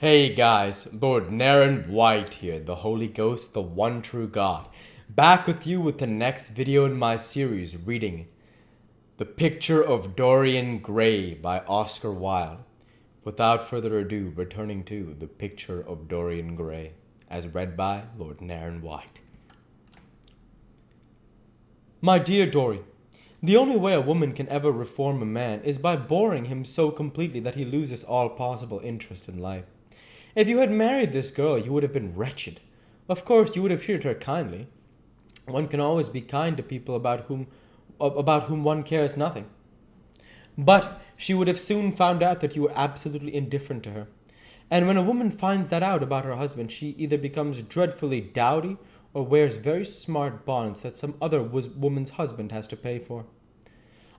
Hey guys, Lord Naren White here, the Holy Ghost, the one true God. Back with you with the next video in my series reading The Picture of Dorian Gray by Oscar Wilde. Without further ado, returning to The Picture of Dorian Gray, as read by Lord Naren White. My dear Dorian, the only way a woman can ever reform a man is by boring him so completely that he loses all possible interest in life. If you had married this girl, you would have been wretched. Of course, you would have treated her kindly. One can always be kind to people about whom one cares nothing. But she would have soon found out that you were absolutely indifferent to her. And when a woman finds that out about her husband, she either becomes dreadfully dowdy or wears very smart bonnets that some other woman's husband has to pay for.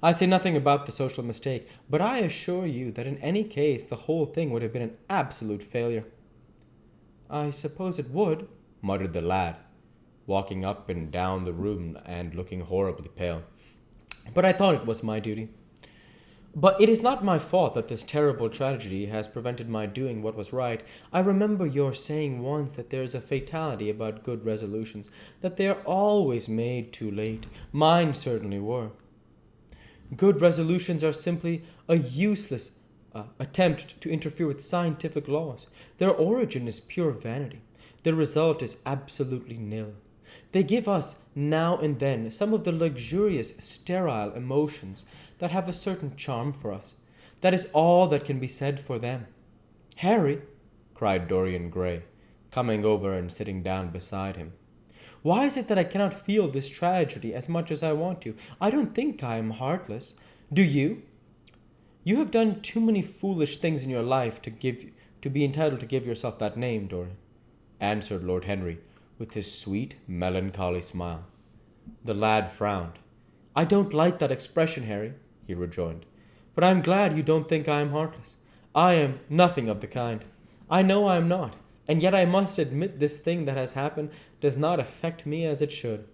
I say nothing about the social mistake, but I assure you that in any case the whole thing would have been an absolute failure. I suppose it would, muttered the lad, walking up and down the room and looking horribly pale. But I thought it was my duty. But it is not my fault that this terrible tragedy has prevented my doing what was right. I remember your saying once that there is a fatality about good resolutions, that they are always made too late. Mine certainly were. Good resolutions are simply a useless attempt to interfere with scientific laws. Their origin is pure vanity. Their result is absolutely nil. They give us, now and then, some of the luxurious, sterile emotions that have a certain charm for us. That is all that can be said for them. Harry, cried Dorian Gray, coming over and sitting down beside him. Why is it that I cannot feel this tragedy as much as I want to? I don't think I am heartless. Do you? You have done too many foolish things in your life to be entitled to give yourself that name, Dorian, answered Lord Henry, with his sweet, melancholy smile. The lad frowned. I don't like that expression, Harry, he rejoined, but I am glad you don't think I am heartless. I am nothing of the kind. I know I am not. And yet I must admit this thing that has happened does not affect me as it should.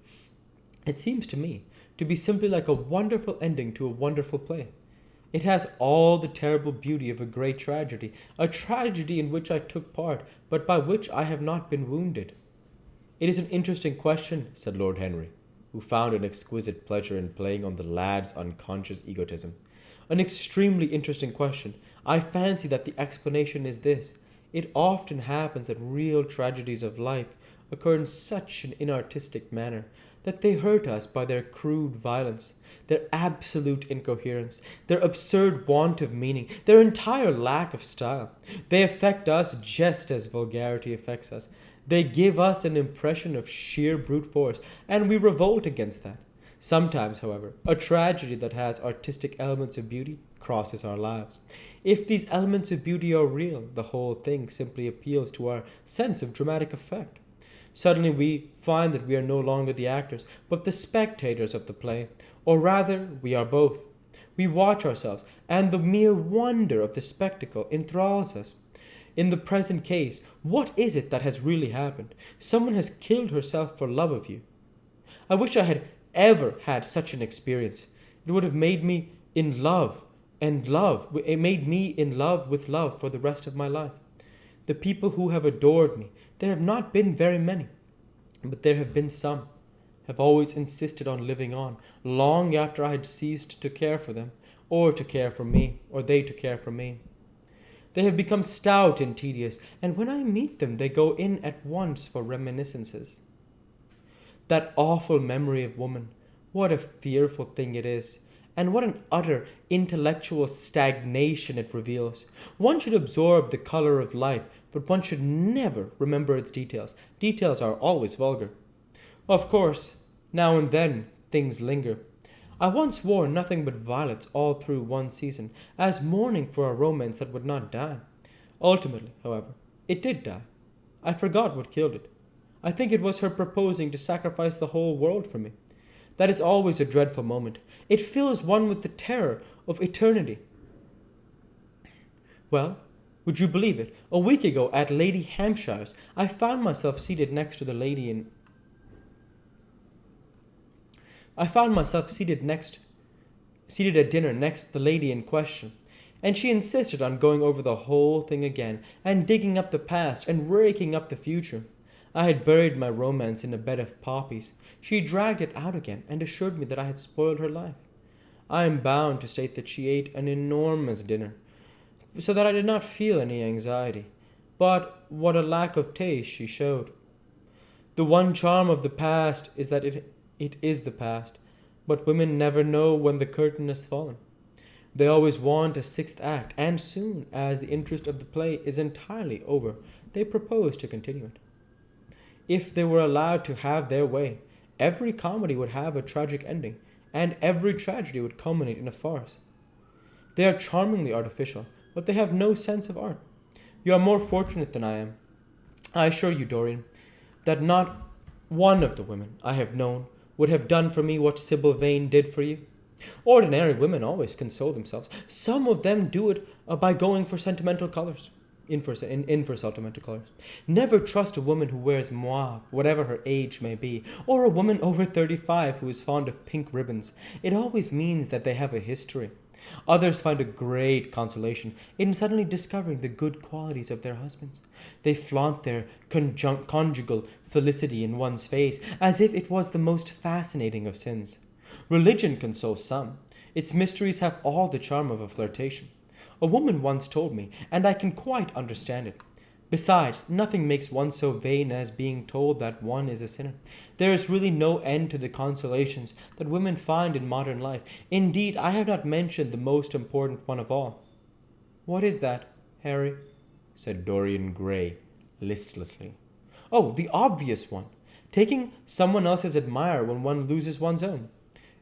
It seems to me to be simply like a wonderful ending to a wonderful play. It has all the terrible beauty of a great tragedy, a tragedy in which I took part, but by which I have not been wounded. It is an interesting question, said Lord Henry, who found an exquisite pleasure in playing on the lad's unconscious egotism. An extremely interesting question. I fancy that the explanation is this. It often happens that real tragedies of life occur in such an inartistic manner that they hurt us by their crude violence, their absolute incoherence, their absurd want of meaning, their entire lack of style. They affect us just as vulgarity affects us. They give us an impression of sheer brute force, and we revolt against that. Sometimes, however, a tragedy that has artistic elements of beauty crosses our lives. If these elements of beauty are real, the whole thing simply appeals to our sense of dramatic effect. Suddenly we find that we are no longer the actors, but the spectators of the play, or rather, we are both. We watch ourselves, and the mere wonder of the spectacle enthralls us. In the present case, what is it that has really happened? Someone has killed herself for love of you. I wish I had ever had such an experience. It would have made me in love, and love. It made me in love with love for the rest of my life. The people who have adored me, there have not been very many, but there have been some, have always insisted on living on, long after I had ceased to care for them, or to care for me, or they to care for me. They have become stout and tedious, and when I meet them, they go in at once for reminiscences. That awful memory of woman, what a fearful thing it is, and what an utter intellectual stagnation it reveals. One should absorb the color of life, but one should never remember its details. Details are always vulgar. Of course, now and then things linger. I once wore nothing but violets all through one season, as mourning for a romance that would not die. Ultimately, however, it did die. I forgot what killed it. I think it was her proposing to sacrifice the whole world for me. That is always a dreadful moment. It fills one with the terror of eternity. Well, would you believe it? A week ago at Lady Hampshire's, I found myself seated next to the lady in... I found myself seated at dinner next to the lady in question, and she insisted on going over the whole thing again, and digging up the past and raking up the future. I had buried my romance in a bed of poppies. She dragged it out again and assured me that I had spoiled her life. I am bound to state that she ate an enormous dinner, so that I did not feel any anxiety. But what a lack of taste she showed. The one charm of the past is that it is the past, but women never know when the curtain has fallen. They always want a sixth act, and soon as the interest of the play is entirely over, they propose to continue it. If they were allowed to have their way, every comedy would have a tragic ending, and every tragedy would culminate in a farce. They are charmingly artificial, but they have no sense of art. You are more fortunate than I am. I assure you, Dorian, that not one of the women I have known would have done for me what Sybil Vane did for you. Ordinary women always console themselves. Some of them do it by going for sentimental colors. In for sentimental colors. Never trust a woman who wears mauve, whatever her age may be, or a woman over 35 who is fond of pink ribbons. It always means that they have a history. Others find a great consolation in suddenly discovering the good qualities of their husbands. They flaunt their conjugal felicity in one's face as if it was the most fascinating of sins. Religion consoles some. Its mysteries have all the charm of a flirtation. A woman once told me, and I can quite understand it. Besides, nothing makes one so vain as being told that one is a sinner. There is really no end to the consolations that women find in modern life. Indeed, I have not mentioned the most important one of all. What is that, Harry? Said Dorian Gray, listlessly. Oh, the obvious one. Taking someone else's admirer when one loses one's own.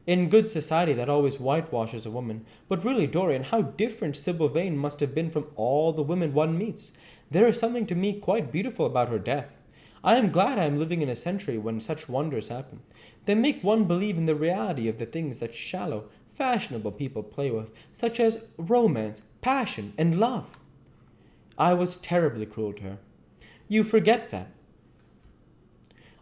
In good society, that always whitewashes a woman. But really, Dorian, how different Sybil Vane must have been from all the women one meets. There is something to me quite beautiful about her death. I am glad I am living in a century when such wonders happen. They make one believe in the reality of the things that shallow, fashionable people play with, such as romance, passion, and love. I was terribly cruel to her. You forget that.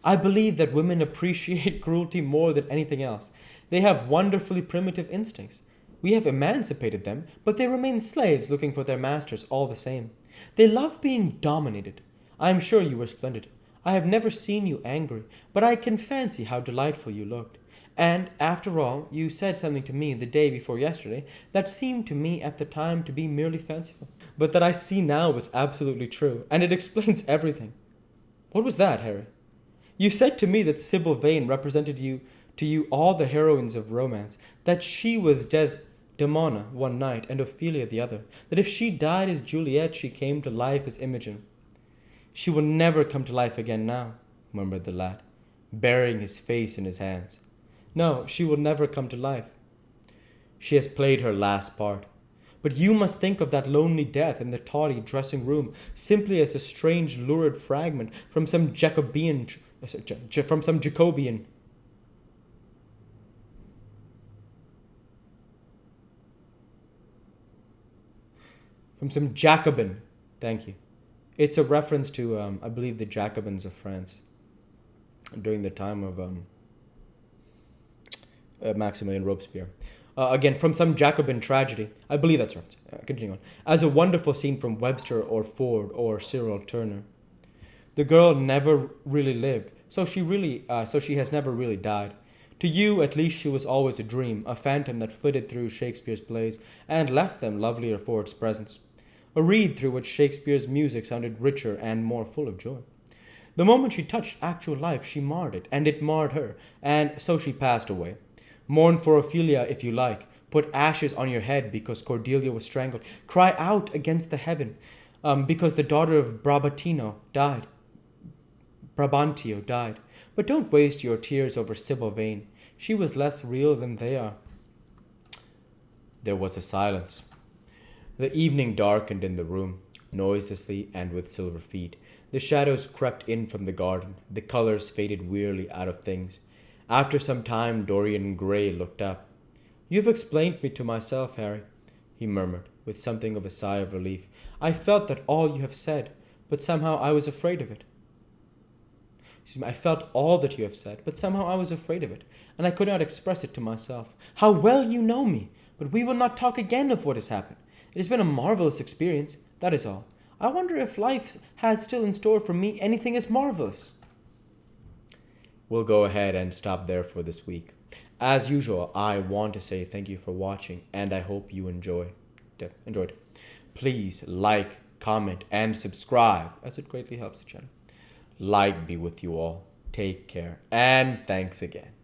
I believe that women appreciate cruelty more than anything else. They have wonderfully primitive instincts. We have emancipated them, but they remain slaves looking for their masters all the same. They love being dominated. I am sure you were splendid. I have never seen you angry, but I can fancy how delightful you looked. And, after all, you said something to me the day before yesterday that seemed to me at the time to be merely fanciful, but that I see now was absolutely true, and it explains everything. What was that, Harry? You said to me that Sybil Vane represented to you all the heroines of romance, that she was Desdemona one night and Ophelia the other, that if she died as Juliet, she came to life as Imogen. She will never come to life again now, murmured the lad, burying his face in his hands. No, she will never come to life. She has played her last part. But you must think of that lonely death in the tawdry dressing room simply as a strange lurid fragment from some Jacobean Jacobin. Thank you. It's a reference to, I believe, the Jacobins of France during the time of Maximilian Robespierre. Again, from some Jacobin tragedy. I believe that's right. Continue on. As a wonderful scene from Webster or Ford or Cyril Turner. The girl never really lived, so she has never really died. To you, at least, she was always a dream, a phantom that flitted through Shakespeare's plays and left them lovelier for its presence. A reed through which Shakespeare's music sounded richer and more full of joy. The moment she touched actual life, she marred it, and it marred her, and so she passed away. Mourn for Ophelia if you like. Put ashes on your head because Cordelia was strangled. Cry out against the heaven because the daughter of Brabantio died. But don't waste your tears over Sybil Vane. She was less real than they are. There was a silence. The evening darkened in the room, noiselessly and with silver feet. The shadows crept in from the garden. The colors faded wearily out of things. After some time, Dorian Gray looked up. "You've explained me to myself, Harry," he murmured, with something of a sigh of relief. "I felt that all you have said, but somehow I was afraid of it." I felt all that you have said, but somehow I was afraid of it, and I could not express it to myself. How well you know me! But we will not talk again of what has happened. It has been a marvelous experience, that is all. I wonder if life has still in store for me anything as marvelous. We'll go ahead and stop there for this week. As usual, I want to say thank you for watching, and I hope you enjoyed. Please like, comment, and subscribe, as it greatly helps the channel. Light be with you all. Take care, and thanks again.